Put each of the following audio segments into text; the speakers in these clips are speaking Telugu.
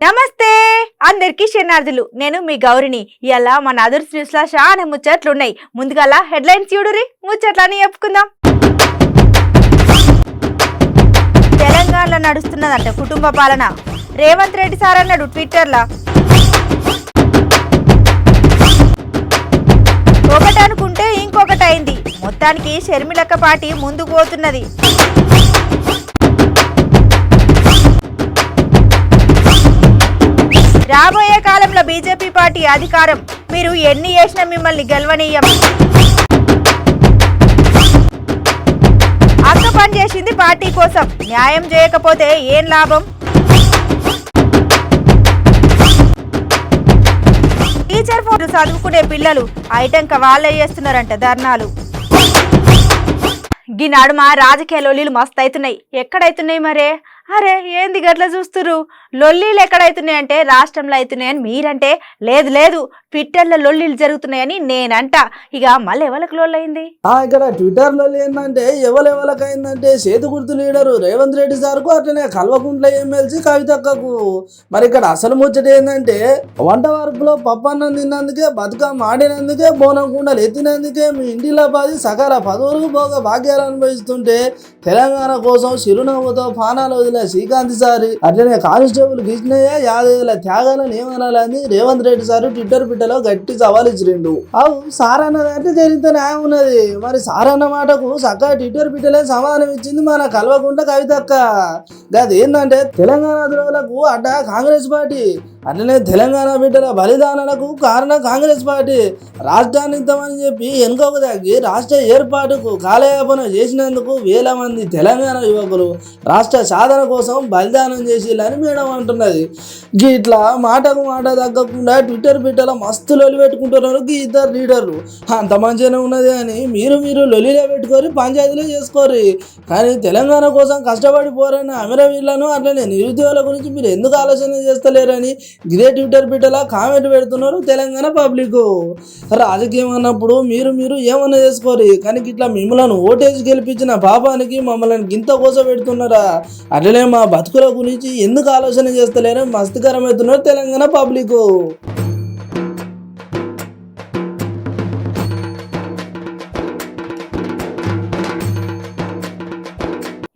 నమస్తే అందరికి శరణార్థులు. నేను మీ గౌరిని. ఇలా మన అదర్స్ న్యూస్ లో చాలా ముచ్చట్లున్నాయి. ముందుగా హెడ్లైన్స్ చూడురి, ముచ్చట్లని చెప్పుకుందాం. తెలంగాణలో నడుస్తున్నదంట కుటుంబ పాలన. రేవంత్ రెడ్డి సార్ అన్నాడు ట్విట్టర్లో. ఒకటి అనుకుంటే ఇంకొకటి అయింది. మొత్తానికి షర్మిలక్క పార్టీ ముందుకు పోతున్నది. రాబోయే కాలంలో బీజేపీ పార్టీ అధికారం. మీరు ఎన్ని చేసినా మిమ్మల్ని గెలవనీయం. అక్క పని చేసింది పార్టీ కోసం, న్యాయం చేయకపోతే ఏం లాభం. టీచర్ ఫోన్ చదువుకునే పిల్లలు ఐటంక వాళ్ళే చేస్తున్నారంట ధర్నాలు. ఈ నడుమ రాజకీయ లొల్లీలు మస్తు అవుతున్నాయి. ఎక్కడైతున్నాయి మరే? అరే ఏంది గట్లా చూస్తురు? లొల్లీలు ఎక్కడైతున్నాయి అంటే రాష్ట్రంలో అవుతున్నాయని మీరంటే, లేదు లేదు ట్విట్టర్లో లొల్లీలు జరుగుతున్నాయని నేనంట. ఇక మళ్ళీ ఎవరికి లొల్లయింది? ఇక్కడ ట్విట్టర్ లొల్లి ఏంటంటే ఎవరెవరికైందంటే చేతి గుర్తు లీడరు రేవంత్ రెడ్డి సార్కు, అట్లనే కల్వకుంట్ల ఎమ్మెల్సీ కవితక్కకు. మరి ఇక్కడ అసలు ముచ్చట ఏంటంటే వంట వరపులో పప్పన్నం తిన్నందుకే, బతుకమ్మ ఆడినందుకే, బోనం కుండలు ఎత్తినందుకే మీ ఇంటిలో పది సకల పదవులకు పోగా భాగ్యాలు అనుభవిస్తుంటే తెలంగాణ కోసం చిరునవ్వుతో పానాలు వదిలే శ్రీకాంత్ సారి, అట్లనే కానిస్టేబుల్ కృష్ణయ్య యాదయ్యల త్యాగాలను ఏమనాలని రేవంత్ రెడ్డి సారు ట్విట్టర్ పిట్టలో గట్టి సవాల్ ఇచ్చిరిండు. అవు సార్ అన్నదంటే జరిగితే న్యాయం ఉన్నది. మరి సార్ అన్న మాటకు చక్కగా ట్విట్టర్ పిట్టలే సమాధానం ఇచ్చింది మన కల్వకుంట్ల కవితక్క. అది ఏంటంటే తెలంగాణ ద్రోహులకు అడ్డ కాంగ్రెస్ పార్టీ, అట్లనే తెలంగాణ బిడ్డల బలిదానాలకు కారణం కాంగ్రెస్ పార్టీ. రాష్ట్రాన్ని ఇద్దామని చెప్పి వెనుకకు తగ్గి రాష్ట్ర ఏర్పాటుకు కాలయాపన చేసినందుకు వేల మంది తెలంగాణ యువకులు రాష్ట్ర సాధన కోసం బలిదానం చేసిల్లని మేడం అంటున్నది. ఇట్లా మాటకు మాట తగ్గకుండా ట్విట్టర్ బిడ్డల మస్తు లొలి పెట్టుకుంటున్నారు ఈ ఇద్దరు లీడర్లు. అంత మంచిగానే ఉన్నది అని మీరు లొలిలో పెట్టుకొని పంచాయతీలో చేసుకోరు. కానీ తెలంగాణ కోసం కష్టపడిపోరని అమరవీళ్లను, అట్లనే నిరుద్యోగుల గురించి మీరు ఎందుకు ఆలోచన చేస్తలేరని ఇదే ట్విట్టర్ బిడ్డలా కామెంట్ పెడుతున్నారు తెలంగాణ పబ్లిక్. రాజకీయం అన్నప్పుడు మీరు ఏమన్నా చేసుకోరు, కానీ ఇట్లా మిమ్మల్ని ఓటేసి గెలిపించిన పాపానికి మమ్మల్ని గింత కోసం పెడుతున్నారా? అట్లనే మా బతుకుల గురించి ఎందుకు ఆలోచన చేస్తలేరని మస్తుకరమవుతున్నారు తెలంగాణ పబ్లిక్.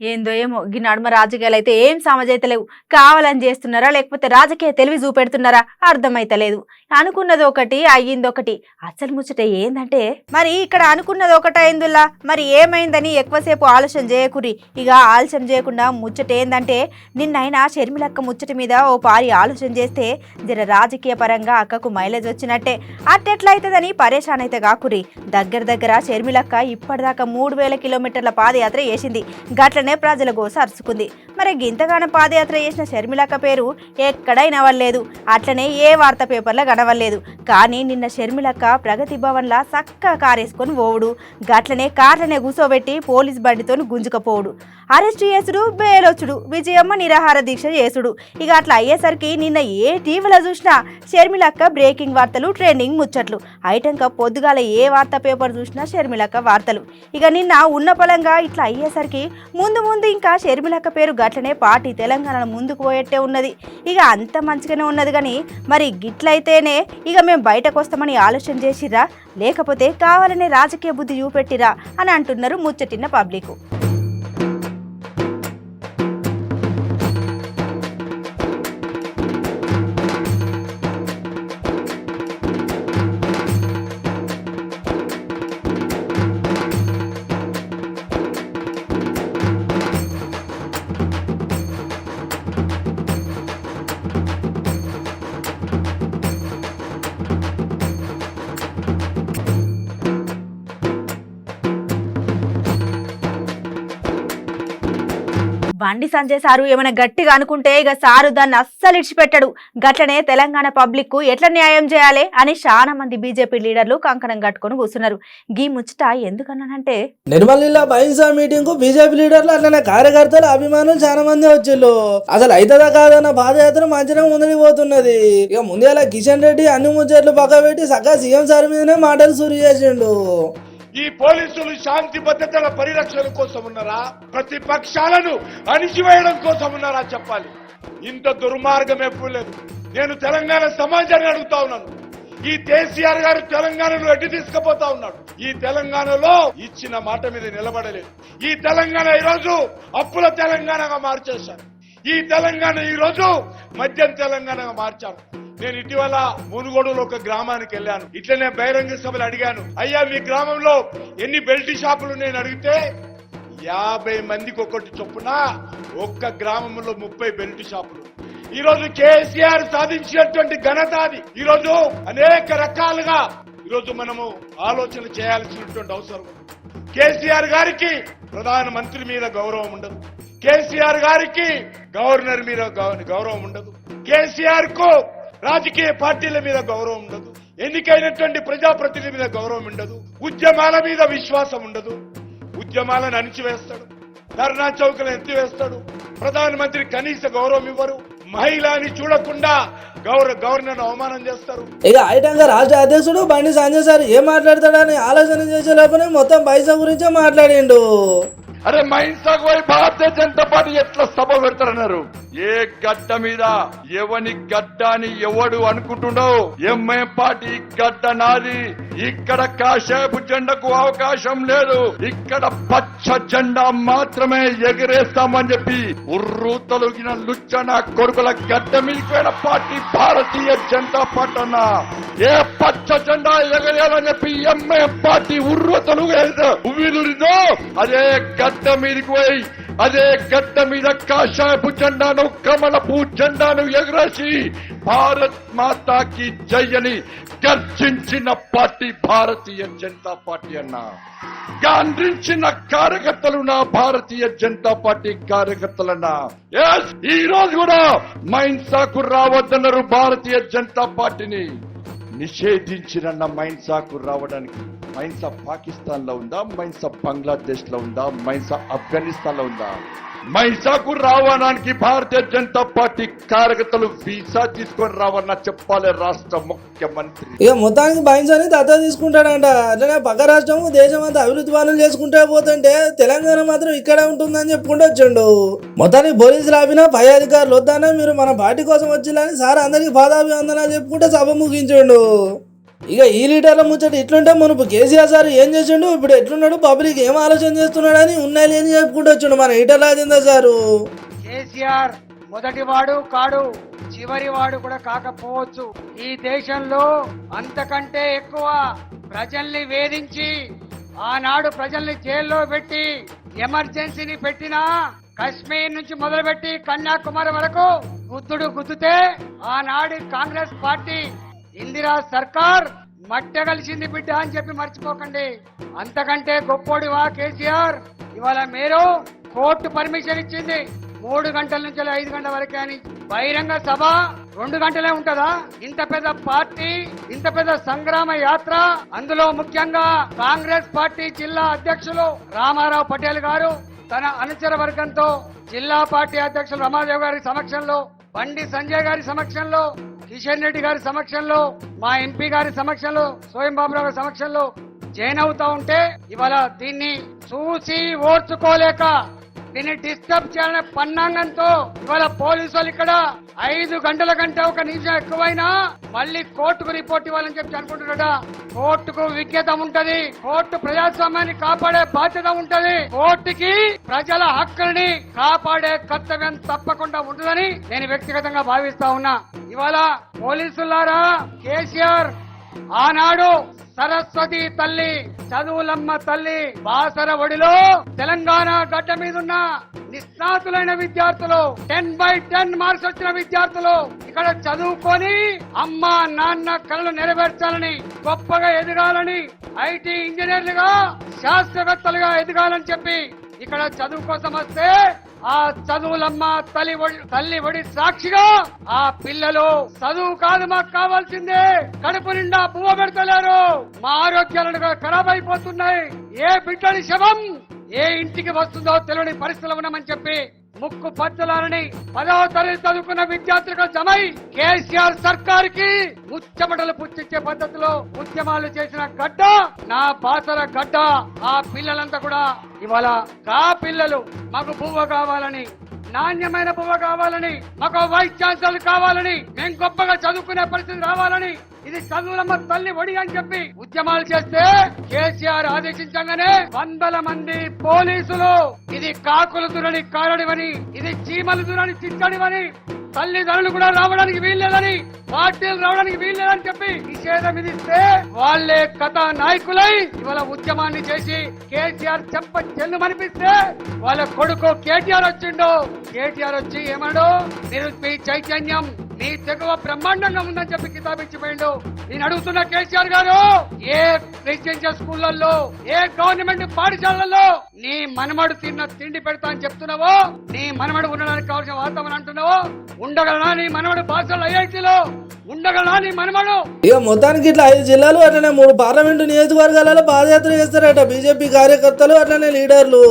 ఏందో ఏమో ఈ నడుమ రాజకీయాలు అయితే ఏం సమజైతలేవు. కావాలని చేస్తున్నారా లేకపోతే రాజకీయ తెలివి చూపెడుతున్నారా అర్థమైతలేదు. అనుకున్నది ఒకటి అయ్యింది ఒకటి. అసలు ముచ్చట ఏందంటే మరి ఇక్కడ అనుకున్నది ఒకటి అయిందిలా, మరి ఏమైందని ఎక్కువసేపు ఆలోచన చేయకురి. ఇక ఆలస్యం చేయకుండా ముచ్చట ఏందంటే నిన్నైనా షర్మిలక్క ముచ్చట మీద ఓ పారి ఆలోచన చేస్తే జర రాజకీయ పరంగా అక్కకు మైలేజ్ వచ్చినట్టే. అట్టెట్లయితుందని పరేషాన్ అయితే కాకురి. దగ్గర షర్మిలక్క ఇప్పటిదాకా 3000 కిలోమీటర్ల పాదయాత్ర చేసింది. గట్లనే ప్రజల గోస అరుచుకుంది. మరి గింతగానం పాదయాత్ర చేసిన షర్మిలక్క పేరు ఎక్కడా వినవలేదు, అట్లనే ఏ వార్తా పేపర్లో కనవలేదు. కానీ నిన్న షర్మిలక్క ప్రగతి భవన్లా చక్కగా కారేసుకొని పోవుడు, గట్లనే కార్లనే కూసోబెట్టి పోలీస్ బండితో గుంజుకపోవుడు, అరెస్ట్ చేసుడు, బేలొచ్చుడు, విజయమ్మ నిరాహార దీక్ష చేసుడు. ఇక అట్లా అయ్యేసరికి నిన్న ఏ టీవీలో చూసినా షర్మిలక్క బ్రేకింగ్ వార్తలు, ట్రెండింగ్ ముచ్చట్లు. ఐటంక పొద్దుగాల ఏ వార్తా పేపర్ చూసినా షర్మిలక్క వార్తలు. ఇక నిన్న ఉన్న పలంగా ఇట్లా అయ్యేసరికి ముందు ఇంకా షర్మిలక్క పేరు గట్లనే పార్టీ తెలంగాణను ముందుకు పోయేట్టే ఉన్నది. ఇక అంత మంచిగానే ఉన్నది. కానీ మరి గిట్లయితేనే ఇక మేము బయటకు వస్తామని ఆలోచన చేసిరా లేకపోతే కావాలనే రాజకీయ బుద్ధి చూపెట్టిరా అని అంటున్నారు ముచ్చటిన్న పబ్లిక్. బండి సంజయ్ సారు ఏమైనా గట్టిగా అనుకుంటే ఇక సారు దాన్ని అస్సలు ఇడిచిపెట్టాడు. గట్లనే తెలంగాణ పబ్లిక్ కు ఎట్లా న్యాయం చేయాలి అని చాలా మంది బీజేపీ లీడర్లు కంకణం కట్టుకొని కూర్చున్నారు. గీ ముచ్చట ఎందుకన్నానంటే నిర్మల్ బైన్సా మీటింగ్ కు బీజేపీ లీడర్లు అట్లనే కార్యకర్తలు అభిమానులు చాలా మంది వచ్చిళ్ళు. అసలు అయితదా కాదన్న పాదయాత్ర మంచిగా ముందుకు పోతున్నది. ఇక ముందేలా కిషన్ రెడ్డి అన్ని ముచ్చట్లు పక్క పెట్టి సగ్గా సీఎం సార్ మీదనే మాటలు సురు చేసిండు. ఈ పోలీసులు శాంతి భద్రతల పరిరక్షణ కోసం ఉన్నారా, ప్రతిపక్షాలను అణిచివేయడం కోసం ఉన్నారా చెప్పాలి. ఇంత దుర్మార్గం ఎప్పుడు లేదు. నేను తెలంగాణ సమాజాన్ని అడుగుతా ఉన్నాను, ఈ కేసీఆర్ గారు తెలంగాణను ఎట్టి తీసుకుపోతా ఉన్నాడు. ఈ తెలంగాణలో ఇచ్చిన మాట మీద నిలబడలేదు. ఈ తెలంగాణ ఈరోజు అప్పుల తెలంగాణగా మార్చేశారు. ఈ తెలంగాణ ఈరోజు మద్యం తెలంగాణగా మార్చారు. నేను ఇటీవల మునుగోడులో ఒక గ్రామానికి వెళ్ళాను. ఇట్లనే బహిరంగ సభలు అడిగాను, అయ్యా మీ గ్రామంలో ఎన్ని బెల్ట్ షాపులు? నేను అడిగితే 50 మందికి ఒకటి చొప్పున ఒక్క గ్రామంలో 30 బెల్ట్ షాపులు. ఈరోజు కేసీఆర్ సాధించినటువంటి ఘనత అది. ఈరోజు అనేక రకాలుగా ఈరోజు మనము ఆలోచన చేయాల్సినటువంటి అవసరం. కేసీఆర్ గారికి ప్రధానమంత్రి మీద గౌరవం ఉండదు, కేసీఆర్ గారికి గవర్నర్ మీద గౌరవం ఉండదు, కేసీఆర్ కు రాజకీయ పార్టీల మీద గౌరవం ఉండదు, ఎన్నికైనటువంటి ప్రజాప్రతినిధుల మీద గౌరవం ఉండదు, ఉద్యమాల మీద విశ్వాసం ఉండదు. ఉద్యమాలను అణిచివేస్తాడు, ధర్నా చౌకలు ఎత్తివేస్తాడు, ప్రధానమంత్రి కనీస గౌరవం ఇవ్వరు, మహిళని చూడకుండా గవర్నర్ అవమానం చేస్తారు. ఇక ఐటంగా రాష్ట్ర అధ్యక్షుడు బండి సంజయ్ సార్ ఏం మాట్లాడతాడని ఆలోచన చేసే లోపలే మొత్తం పైసా గురించే మాట్లాడిండు. అరే మైన్సాకు పోయి భారతీయ జనతా పార్టీ ఎట్లా సభ పెడతారన్నారు? ఏ గడ్డ మీద ఎవని గడ్డ అని ఎవడు అనుకుంటున్నావు? ఎంఐ పార్టీ గడ్డ నాది. ఇక్కడ కాషాయపు జెండాకు అవకాశం లేదు. ఇక్కడ పచ్చ జెండా మాత్రమే ఎగరేస్తామని చెప్పి ఉర్రు తొలగిన లుచ్చన కొడుకుల గడ్డ మీదకి పార్టీ భారతీయ జనతా పార్టీ అన్న. ఏ పచ్చ జెండా ఎగరేయాలని చెప్పి ఎంఐ పార్టీ ఉర్రు తొలగిదో అదే గడ్డ మీదకి పోయి అదే గడ్డ మీద కాషాయపు జెండాను కమలపు జెండాను ఎగరేసి భారత్ మాతాకి జై అని గర్జించిన పార్టీ భారతీయ జనతా పార్టీ అన్నా. గాండ్రించిన కార్యకర్తలు నా భారతీయ జనతా పార్టీ కార్యకర్తలన్నా. ఈ రోజు కూడా మైన్సాకు రావద్దన్నారు. భారతీయ జనతా పార్టీని నిషేధించిన మైన్సాకు రావడానికి. మైన్సా పాకిస్తాన్ లో ఉందా, మైన్సా బంగ్లాదేశ్ లో ఉందా, మైన్సా ఆఫ్ఘనిస్తాన్ లో ఉందా? మైన్సాకు రావడానికి భారతీయ జనతా పార్టీ కార్యకర్తలు వీసా తీసుకొని రావన్నా చెప్పాలి రాష్ట్ర ముఖ్యమంత్రి. ఇక మొత్తానికి బైన్సాని దత్తా తీసుకుంటాడంట. అట్లనే పక్క రాష్ట్రం దేశం అంతా అభివృద్ధి పనులు చేసుకుంటే పోతుంటే తెలంగాణ మాత్రం ఇక్కడే ఉంటుందని చెప్పుకుంటూ వచ్చిండు. మొత్తానికి పోలీసులు ఆపినా పై అధికారులు వద్దానా మీరు మన పార్టీ కోసం వచ్చిందని సార్ అందరికి పాదాభివందనాలు చెప్పుకుంటే సభ ముగించిండు. ఇక ఈ లీటర్ల ముచ్చట ఇట్లుంటే మునుపు కేసీఆర్ సార్ ఏం చేసిండు, ఇప్పుడు ఎట్లున్నాడు, పబ్లిక్ ఏం ఆలోచన చేస్తున్నాడు అని ఉన్నాయి లేని చెప్పుకుంటూ వచ్చిండు మన ఈటల రాజేందర్ సారు. కేసీఆర్ మొదటి వాడు కాడు, చివరి వాడు కూడా కాకపోవచ్చు. ఈ దేశంలో అంతకంటే ఎక్కువ ప్రజల్ని వేధించి ఆనాడు ప్రజల్ని జైల్లో పెట్టి ఎమర్జెన్సీని పెట్టినా కశ్మీర్ నుంచి మొదలుపెట్టి కన్యాకుమారి వరకు గుద్దుడు గుద్దుతే ఆనాడు కాంగ్రెస్ పార్టీ ఇందిరా సర్కార్ మట్టె కలిసింది బిడ్డ అని చెప్పి మర్చిపోకండి. అంతకంటే గొప్పోడివా కేసీఆర్? ఇవాళ మీరు కోర్టు పర్మిషన్ ఇచ్చింది 3 గంటల నుంచి 5 గంటల వరకే అని. బహిరంగ సభ 2 గంటలే ఉంటదా? ఇంత పెద్ద పార్టీ, ఇంత పెద్ద సంగ్రామ యాత్ర, అందులో ముఖ్యంగా కాంగ్రెస్ పార్టీ జిల్లా అధ్యక్షులు రామారావు పటేల్ గారు తన అనుచర వర్గంతో జిల్లా పార్టీ అధ్యక్షులు రమాదేవ్ గారి సమక్షంలో, బండి సంజయ్ గారి సమక్షంలో, కిషన్ రెడ్డి గారి సమక్షంలో, మా ఎంపీ గారి సమక్షంలో, సోయం బాబురావు గారి సమక్షంలో జాయిన్ అవుతా ఉంటే ఇవాళ దీన్ని చూసి ఓర్చుకోలేక దీన్ని డిస్టర్బ్ చేయాలనే పన్నాంగంతో ఇవాళ పోలీసులు ఇక్కడ 5 గంటల కంటే 1 నిమిషం ఎక్కువైనా మళ్ళీ కోర్టుకు రిపోర్ట్ ఇవ్వాలని చెప్పి అనుకుంటున్నాడా? కోర్టుకు విజ్ఞత ఉంటది, కోర్టు ప్రజాస్వామ్యాన్ని కాపాడే బాధ్యత ఉంటది, కోర్టుకి ప్రజల హక్కుల్ని కాపాడే కర్తవ్యం తప్పకుండా ఉంటుందని నేను వ్యక్తిగతంగా భావిస్తా ఉన్నా. ఇవాళ పోలీసులారా, కేసీఆర్ ఆనాడు సరస్వతి తల్లి, చదువులమ్మ తల్లి బాసర ఒడిలో తెలంగాణ గడ్డ మీదున్న నిష్ణాతులైన విద్యార్థులు, 10/10 మార్క్స్ వచ్చిన విద్యార్థులు ఇక్కడ చదువుకొని అమ్మ నాన్న కళలు నెరవేర్చాలని, గొప్పగా ఎదగాలని, ఐటీ ఇంజనీర్లుగా, శాస్త్రవేత్తలుగా ఎదగాలని చెప్పి ఇక్కడ చదువు కోసం వస్తే ఆ చదువులమ్మ తల్లి ఒడి సాక్షిగా ఆ పిల్లలు చదువు కాదు మాకు కావాల్సిందే, కడుపు నిండా పువ్వు పెడతలేరు, మా ఆరోగ్యాలను ఖరాబ్ అయిపోతున్నాయి, ఏ బిడ్డని శవం ఏ ఇంటికి వస్తుందో తెలియని పరిస్థితులు ఉన్నామని చెప్పి ముక్కు పచ్చలాలని 10వ తరగతి చదువుకున్న విద్యార్థులకు జమై కేసీఆర్ సర్కార్ కి ముచ్చమటలు పుచ్చిచ్చే పద్ధతిలో ఉద్యమాలు చేసిన గడ్డ నా బాసర గడ్డ. ఆ పిల్లలంతా కూడా ఇవాళ కా పిల్లలు మాకు పువ్వు కావాలని, నాణ్యమైన పువ్వు కావాలని, మాకు వైస్ ఛాన్సలర్ కావాలని, మేము గొప్పగా చదువుకునే పరిస్థితి రావాలని, ఇది చదువులమ్మ తల్లి ఒడి అని చెప్పి ఉద్యమాలు చేస్తే కేసీఆర్ ఆదేశించగానే వందల మంది పోలీసులు ఇది కాకులు దురని కారడివని, ఇది చీమలు దురని చిట్టడివని, తల్లిదండ్రులు కూడా రావడానికి వీల్లేదని, పార్టీలు రావడానికి వీల్లేదని చెప్పి నిషేధం విధిస్తే వాళ్లే కథా నాయకులై ఇవాళ ఉద్యమాన్ని చేసి కేసీఆర్ చెంప చెల్లు మనిపిస్తే వాళ్ళ కొడుకు కేటీఆర్ వచ్చిండు. కేటీఆర్ వచ్చి ఏమన్నాడు, నిరుపి చైతన్యం నీ తెగువ బ్రహ్మాండంగా ఉందని చెప్పి కితాబిచ్చిపోయిండు. నేను అడుగుతున్న కేసీఆర్ గారు, ఏ రెసిడెన్షియల్ స్కూళ్లలో, ఏ గవర్నమెంట్ పాఠశాలల్లో నీ మనమడు తిన్న తిండి పెడతా అని చెప్తున్నావో, నీ మనమడు ఉండడానికి కావాల్సిన వాతావరణం అంటున్నావో, ఉండగలనా నీ మనమడు భాషలు ఐఐటీలో ఉండగలనా నీ మనమడు? ఇక మొత్తానికి ఇట్లా 5 జిల్లాలు అట్లనే 3 పార్లమెంటు నియోజకవర్గాలలో పాదయాత్ర చేస్తారట బీజేపీ కార్యకర్తలు అట్లనే లీడర్లు.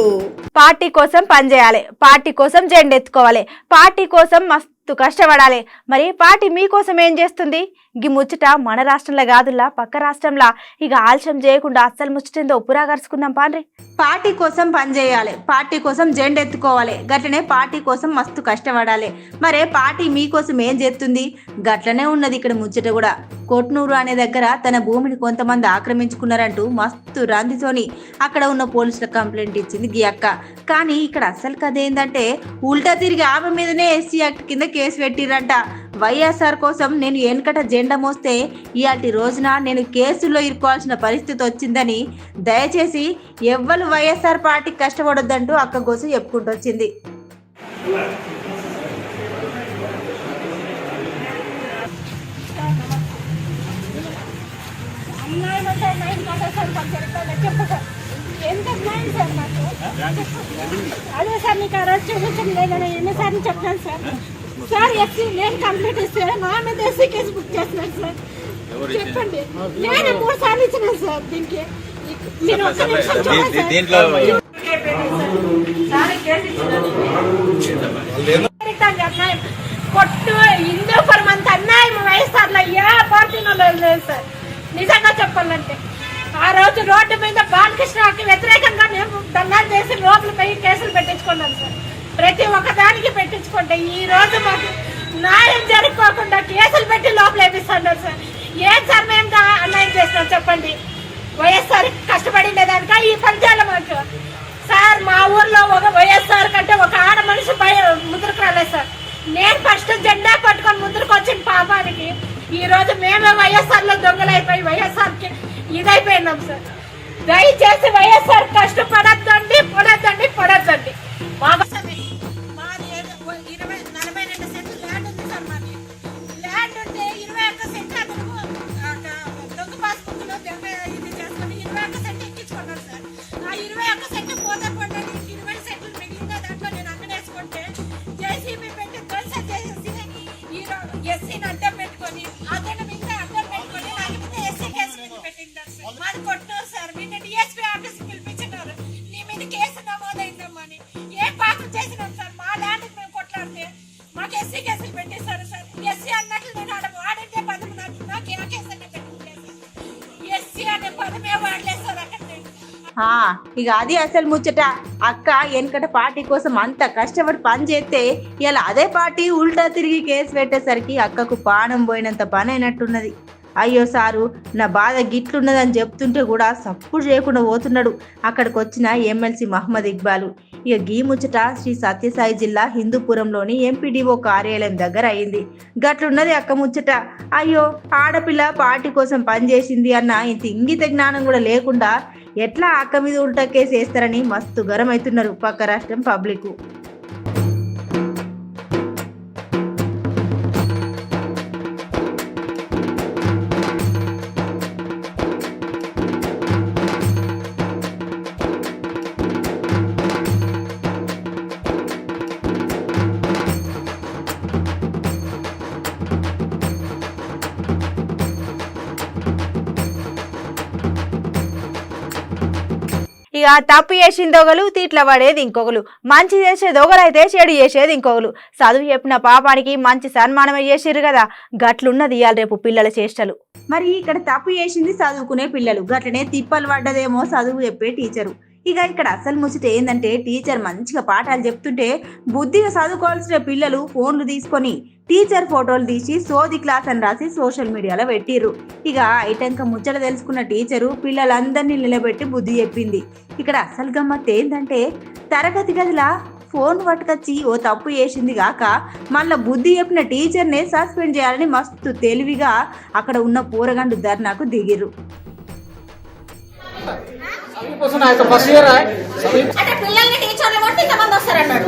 పార్టీ కోసం పనిచేయాలి, పార్టీ కోసం జెండెత్తుకోవాలి, పార్టీ కోసం మస్తు కష్టపడాలి. మరి పార్టీ మీకోసం ఏం చేస్తుంది? ఈ ముచ్చట మన రాష్ట్రంలో కాదులా పక్క రాష్ట్రంలో. ఇక ఆలస్యం చేయకుండా అస్సలు ముచ్చటేందో పురాగరుచుకుందాం పాండ్రి. పార్టీ కోసం పనిచేయాలి, పార్టీ కోసం జెండెత్తుకోవాలి, గట్లనే పార్టీ కోసం మస్తు కష్టపడాలి. మరే పార్టీ మీకోసం ఏం చేస్తుంది? గట్లనే ఉన్నది ఇక్కడ ముచ్చట కూడా. కొట్నూరు అనే దగ్గర తన భూమిని కొంతమంది ఆక్రమించుకున్నారంటూ మస్తు రందితోని అక్కడ ఉన్న పోలీసులకు కంప్లైంట్ ఇచ్చింది గీ అక్క. కానీ ఇక్కడ అసలు కథ ఏంటంటే ఉల్టా తిరిగి ఆమె మీదనే ఎస్సీ యాక్ట్ కింద కేసు పెట్టిరంట. వైఎస్ఆర్ కోసం నేను వెనకట జెండా మోస్తే ఇయాటి రోజున నేను కేసుల్లో ఇరుకోవాల్సిన పరిస్థితి వచ్చిందని దయచేసి ఎవ్వరు వైఎస్ఆర్ పార్టీకి కష్టపడొద్దంటూ అక్క కోసం చెప్పుకుంటూ వచ్చింది. అదే సార్ నీకు ఆ రోజు చూపించడం లేదని ఎన్నిసార్లు చెప్పాను సార్. సార్ ఎస్సీ నేను కంప్లీట్ ఇస్తే నా మీద ఎస్సీ కేసు బుక్ చేస్తున్నాను సార్. చెప్పండి, నేను 3 సార్లు ఇచ్చినాను సార్. దీనికి మీరు ఒక్క నిమిషం చూడండి సార్. కొట్టు హిందూపురం అంత అన్యాయం వైఎస్ఆర్లో ఏ పార్టీలో లేదు సార్. నిజంగా చెప్పాలంటే ఆ రోజు రోడ్డు మీద బాలకృష్ణకి వ్యతిరేకంగా మేము దండాలు చేసి లోపల పోయి కేసులు పెట్టించుకున్నాం సార్. ప్రతి ఒక్కదానికి పెట్టించుకుంటే ఈ రోజు మాకు న్యాయం జరుపుకోకుండా కేసులు పెట్టి లోపల వేపిస్తున్నారు సార్. ఏం సార్ మేము అన్యాయం చేస్తున్నాం చెప్పండి? వైఎస్ఆర్ కష్టపడిండే దానిక ఈ పంచాల మాకు సార్. మా ఊర్లో ఒక వైఎస్ఆర్ కంటే ఒక ఆడ మనిషి ముందుకు రాలేదు సార్. నేను ఫస్ట్ జెండా పట్టుకొని ముందుకు వచ్చిన పాపానికి ఈ రోజు మేమే వైఎస్ఆర్ లో దొంగలైపోయి వైఎస్ఆర్ ఇదైపోయినాం సార్. దయచేసి వైఎస్ఆర్ కష్టపడద్దండి, పడద్దండి. మాది 42 సెంట్లు ల్యాండ్ ఉంది సార్. మాది ల్యాండ్ ఉంటే 21 సెంట్లు అతను దొంగ పాస్బుక్ లో ఇది చేసుకుని 21 సెంట్లు ఎక్కించుకున్నారు సార్. ఆ 21 సెంట్లు పోతే పండి 20 సెంట్లు మిగిలిన దాంట్లో నేను అంగనేసుకుంటే జేసీబీ పెట్టి ధ్వంసం చేసేసి ఎస్సీని అడ్డం పెట్టుకొని అతను మీద అడ్డం పెట్టుకొని నాకు మీద ఎస్సీ కేసు మీద పెట్టింటారు సార్. మాది కొట్టూరు సార్. నిన్న డిఎస్పీ ఆఫీస్ పిలిపించినారు, నీ మీద కేసు నమోదైందమ్మా అని. ఏ పాపం చేసినాం సార్? మా ల్యాండ్ మేము కొట్లాడితే మాకు ఎస్సీ కేసులు పెట్టేశారు సార్. ఎస్సీ అన్నట్లు నేను ఆడంటే పదం నాకు ఏ కేసు అంటే పెట్టలేదు. ఎస్సీ అనే పదమే వాడలేదు సార్ అక్కడ. ఇక అది అసలు ముచ్చట. అక్క వెనకట పార్టీ కోసం అంత కష్టపడి పని చేస్తే ఇలా అదే పార్టీ ఉల్టా తిరిగి కేసు పెట్టేసరికి అక్కకు పానం పోయినంత పని అయినట్టున్నది. అయ్యో సారు, నా బాధ గిట్లున్నదని చెప్తుంటే కూడా సప్పుడు చేయకుండా పోతున్నాడు అక్కడికి వచ్చిన ఎమ్మెల్సీ మహమ్మద్ ఇక్బాలు. ఇక గీ ముచ్చట శ్రీ సత్యసాయి జిల్లా హిందూపురంలోని ఎంపీడీఓ కార్యాలయం దగ్గర అయింది. గట్లున్నది అక్క ముచ్చట. అయ్యో, ఆడపిల్ల పార్టీ కోసం పనిచేసింది అన్న ఇంత ఇంగిత జ్ఞానం కూడా లేకుండా ఎట్లా అక్క మీద ఉల్టా కేసు వేస్తారని మస్తు గరం అవుతున్నారు పక్క రాష్ట్రం పబ్లిక్. ఇక తప్పు చేసిన దొగలు తీట్ల పడేది ఇంకొకరు, మంచి చేసే దొగలైతే చెడు చేసేది ఇంకొకరు. చదువు చెప్పిన పాపానికి మంచి సన్మానమే చేసిరు కదా. గట్లున్నది ఇవాళ రేపు పిల్లల చేష్టలు. మరి ఇక్కడ తప్పు చేసింది చదువుకునే పిల్లలు, గట్లనే తిప్పలు పడ్డదేమో చదువు చెప్పే టీచరు. ఇక ఇక్కడ అసలు ముచ్చట ఏందంటే టీచర్ మంచిగా పాఠాలు చెప్తుంటే బుద్ధిగా చదువుకోవాల్సిన పిల్లలు ఫోన్లు తీసుకొని టీచర్ ఫోటోలు తీసి సోది క్లాస్ అని రాసి సోషల్ మీడియాలో పెట్టిర్రు. ఇక ఐటంక ముచ్చట తెలుసుకున్న టీచరు పిల్లలందరినీ నిలబెట్టి బుద్ధి చెప్పింది. ఇక్కడ అసలు గమ్మత్ ఏంటంటే తరగతి గదిలా ఫోన్ పట్టుకొచ్చి ఓ తప్పు చేసింది కాక మళ్ళా బుద్ధి చెప్పిన టీచర్నే సస్పెండ్ చేయాలని మస్తు తెలివిగా అక్కడ ఉన్న పోరగండు ధర్నాకు దిగిర్రు. అంటే పిల్లల్ని టీచర్లు కొట్టి ఇంతమంది వస్తారన్నాడు.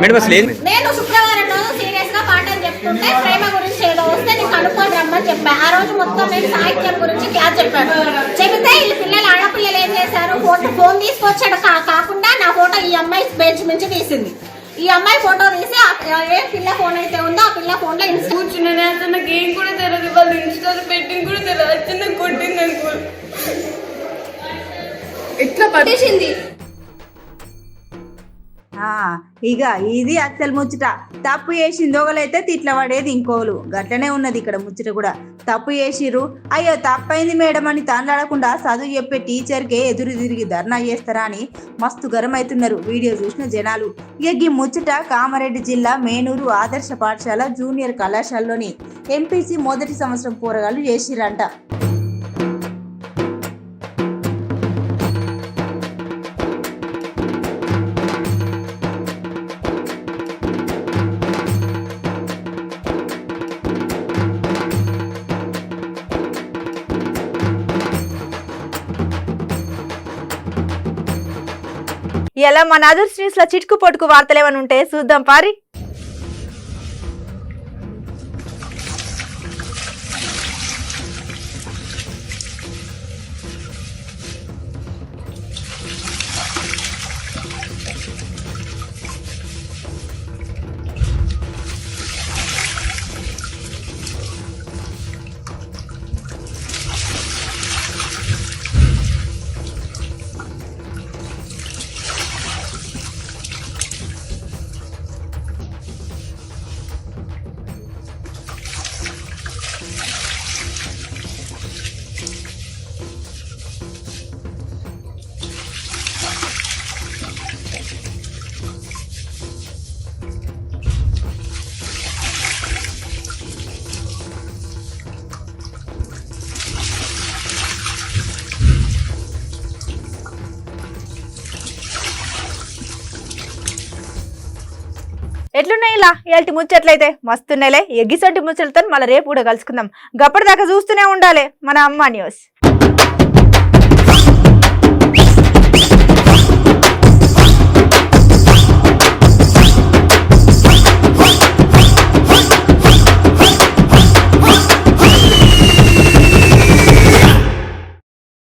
నేను శుక్రవారం రోజు సీరియస్ గా పాఠం చెప్తుంటే ప్రేమ గురించి ఏదో వస్తే నీకు కనుక్కొని రమ్మని చెప్పా. ఆ రోజు మొత్తం నేను సాహిత్యం గురించి క్లాస్ చెప్పాను. చెబితే ఈ పిల్లలు ఆడపిల్లలు ఏం చేశారు, ఫోన్ తీసుకొచ్చాడు కాకుండా నా ఫోటో ఈ అమ్మాయి బెంచ్ నుంచి తీసింది. ఈ అమ్మాయి ఫోటో తీసి ఏ పిల్ల ఫోన్ అయితే ఉందో ఆ పిల్ల ఫోన్ లో కూర్చున్నాను. అసలు నాకు ఏం కూడా తెలియదు, వాళ్ళు ఇన్స్టాల్ పెట్టింది కూడా తెలియదు. అచ్చంగా కొట్టింది అనుకో, ఎట్లా పట్టేసింది. ఇక ఇది అసలు ముచ్చట. తప్పు చేసింది ఒకలైతే తిట్ల పడేది ఇంకోలు. గట్లనే ఉన్నది ఇక్కడ ముచ్చట కూడా. తప్పు చేసిర్రు, అయ్యో తప్పైంది మేడం అని తాండాడకుండా చదువు చెప్పే టీచర్కే ఎదురు తిరిగి ధర్నా చేస్తారా అని మస్తు గరం అవుతున్నారు వీడియో చూసిన జనాలు. ఇక ఈ ముచ్చట కామారెడ్డి జిల్లా మేనూరు ఆదర్శ పాఠశాల జూనియర్ కళాశాలలోని ఎంపీసీ మొదటి సంవత్సరం పోరగాళ్ళు చేసిరంట. ఇలా మన అదర్స్ న్యూస్ లో చిటుకు పొట్టుకు వార్తలు ఏమైనా ఉంటే చూద్దాం పారి. ఎట్లున్నాయి ఇలా ఇలాంటి ముచ్చట్లయితే మస్తున్నాయిలే. ఎగ్గిసొంటి ముచ్చట్లతో మళ్ళీ రేపు కూడా కలుసుకుందాం. గప్పటిదాకా చూస్తూనే ఉండాలి మన అమ్మ న్యూస్.